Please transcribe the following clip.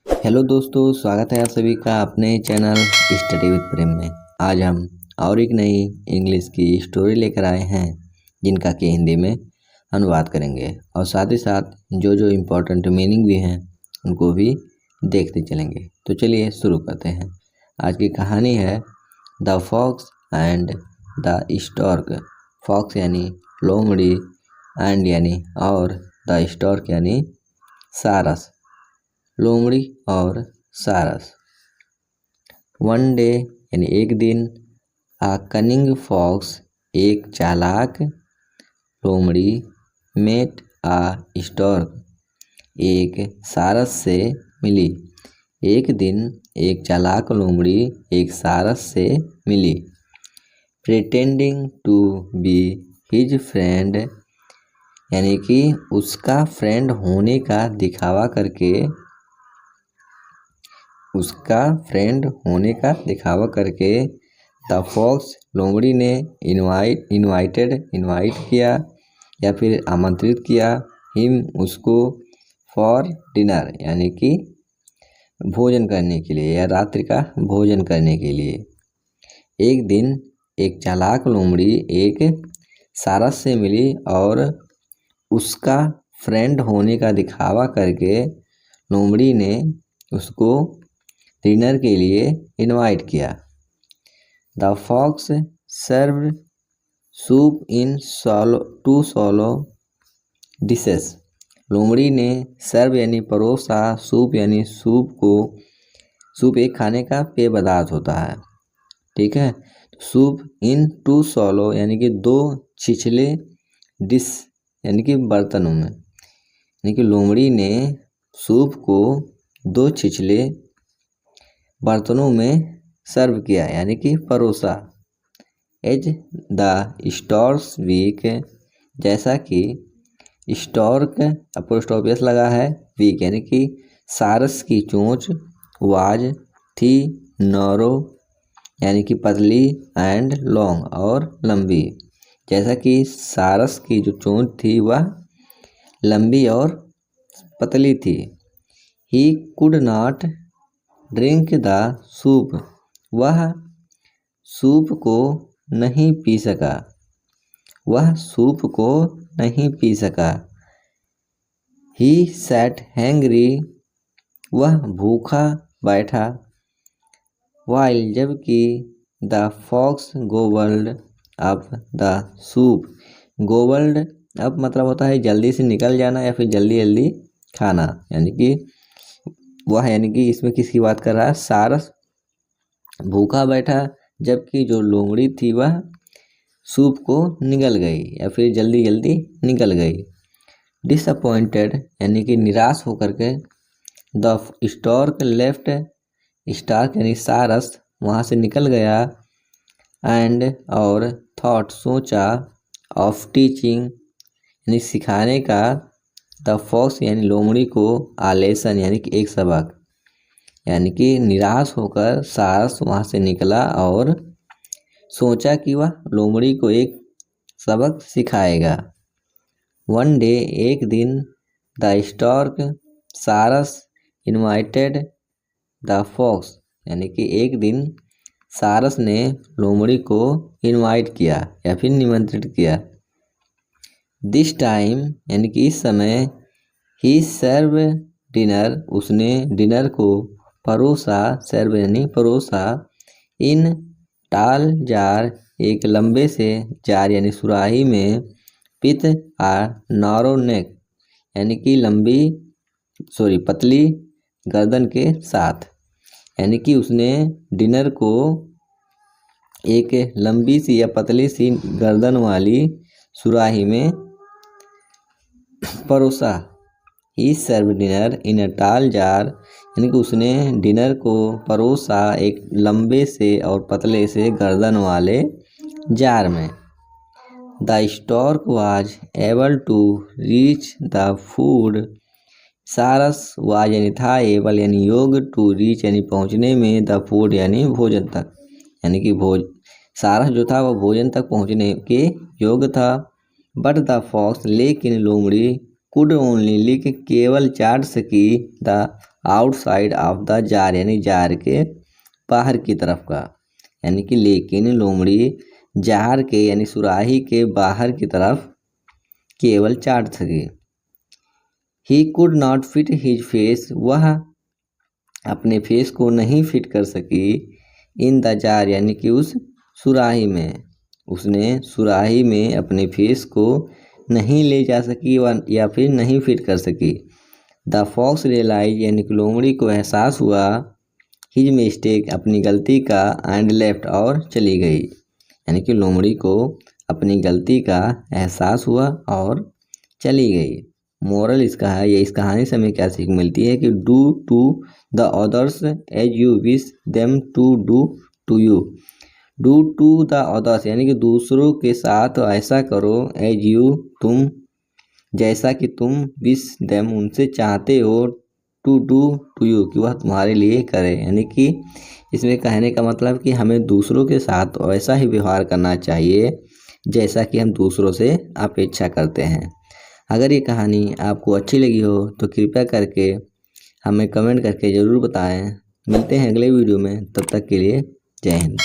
Hello दोस्तों, स्वागत है आप सभी का अपने चैनल स्टडी विद प्रेम में। आज हम और एक नई इंग्लिश की स्टोरी लेकर आए हैं जिनका कि हिंदी में अनुवाद करेंगे और साथ ही साथ जो जो इम्पोर्टेंट मीनिंग भी हैं उनको भी देखते चलेंगे। तो चलिए शुरू करते हैं। आज की कहानी है the fox and the stork. Fox यानी लोमड़ी, एंड यानी और, द स्टॉर्क यानी सारस। लोमड़ी और सारस। वन डे यानी एक दिन, आ कनिंग फॉक्स एक चालाक लोमड़ी, मेट आ स्टॉर्क एक सारस से मिली। एक दिन एक चालाक लोमड़ी एक सारस से मिली। Pretending to be his friend यानी कि उसका फ्रेंड होने का दिखावा करके, द फॉक्स लोमड़ी ने इनवाइट किया या फिर आमंत्रित किया हिम उसको फॉर डिनर यानी कि भोजन करने के लिए या रात्रि का भोजन करने के लिए। एक दिन एक चालाक लोमड़ी एक सारस से मिली और उसका फ्रेंड होने का दिखावा करके लोमड़ी ने उसको डिनर के लिए इनवाइट किया। The fox served soup in two shallow dishes. लोमड़ी ने सर्व यानी परोसा, सूप यानी सूप एक खाने का पेय पदार्थ होता है, ठीक है। सूप इन टू सॉलो यानी कि दो छिछले, डिश यानी कि बर्तनों में, यानी कि लोमड़ी ने सूप को दो छिछले बर्तनों में सर्व किया यानी कि परोसा। एज द स्टॉर्स वीक, जैसा कि स्टॉर्क अपोस्ट्रोफी लगा है, वीक यानी कि सारस की चोंच, वाज थी नौरो यानी कि पतली, एंड लॉन्ग और लंबी, जैसा कि सारस की जो चोंच थी वह लंबी और पतली थी। He could not drink the soup, वह सूप को नहीं पी सका। ही सैट हैंग्री, वह भूखा बैठा। वाइल, जबकि the fox gobbled up the soup. Gobbled up मतलब होता है जल्दी से निकल जाना या फिर जल्दी जल्दी खाना, यानी कि इसमें किसकी बात कर रहा है? सारस भूखा बैठा जबकि जो लोमड़ी थी वह सूप को निगल गई या फिर जल्दी जल्दी निकल गई। डिसअपॉइंटेड यानी कि निराश होकर के, द स्टॉर्क लेफ्ट, स्टार्क यानी सारस वहाँ से निकल गया, एंड और थॉट सोचा, ऑफ टीचिंग यानी सिखाने का, द फॉक्स यानी लोमड़ी को, आ लेसन यानी कि एक सबक। यानी कि निराश होकर सारस वहाँ से निकला और सोचा कि वह लोमड़ी को एक सबक सिखाएगा। वन डे एक दिन, द स्टॉर्क सारस इनवाइटेड द फॉक्स यानी कि एक दिन सारस ने लोमड़ी को इनवाइट किया या फिर निमंत्रित किया। दिस टाइम यानी कि इस समय, ही सर्व डिनर, उसने डिनर को परोसा, सर्व यानी परोसा, इन टाल जार, एक लंबे से जार यानी सुराही में, पित आ नारो नेक यानी कि पतली गर्दन के साथ। यानी कि उसने डिनर को एक लंबी सी या पतली सी गर्दन वाली सुराही में परोसा। ही सर्व डिनर इन अ टाल जार, यानी कि उसने डिनर को परोसा एक लंबे से और पतले से गर्दन वाले जार में। The stork was able to reach the food, सारस वाज यानी था, एबल यानी योग, टू रीच यानी पहुँचने में, द फूड यानी भोजन तक, यानी कि सारस जो था वह भोजन तक पहुँचने के योग था। बट द फॉक्स, लेकिन लोमड़ी, कुड ओनली केवल चाट सकी, the outside of the jar, यानी जार के बाहर की तरफ का, यानी कि लेकिन लोमड़ी जार के यानी सुराही के बाहर की तरफ केवल चाट सकी। He could not fit his face, वह अपने फेस को नहीं फिट कर सकी इन द जार, यानी कि उस सुराही में। उसने सुराही में अपने फेस को नहीं ले जा सकी या फिर नहीं फिट कर सकी। द फॉक्स रियलाइज, यानी कि लोमड़ी को एहसास हुआ हिज मिस्टेक, अपनी गलती का, एंड लेफ्ट, और चली गई। यानी कि लोमड़ी को अपनी गलती का एहसास हुआ और चली गई। मोरल इसका है, ये इस कहानी से हमें क्या सीख मिलती है कि do to the others as you wish them to do to you. Do to the others, यानी कि दूसरों के साथ ऐसा करो, एज यू, तुम, जैसा कि तुम, विश देम, उनसे चाहते हो, टू डू टू यू, कि वह तुम्हारे लिए करे। यानी कि इसमें कहने का मतलब कि हमें दूसरों के साथ वैसा ही व्यवहार करना चाहिए जैसा कि हम दूसरों से अपेक्षा करते हैं। अगर ये कहानी आपको अच्छी लगी हो तो कृपया करके हमें कमेंट करके ज़रूर बताएं। मिलते हैं अगले वीडियो में, तब तक के लिए जय हिंद।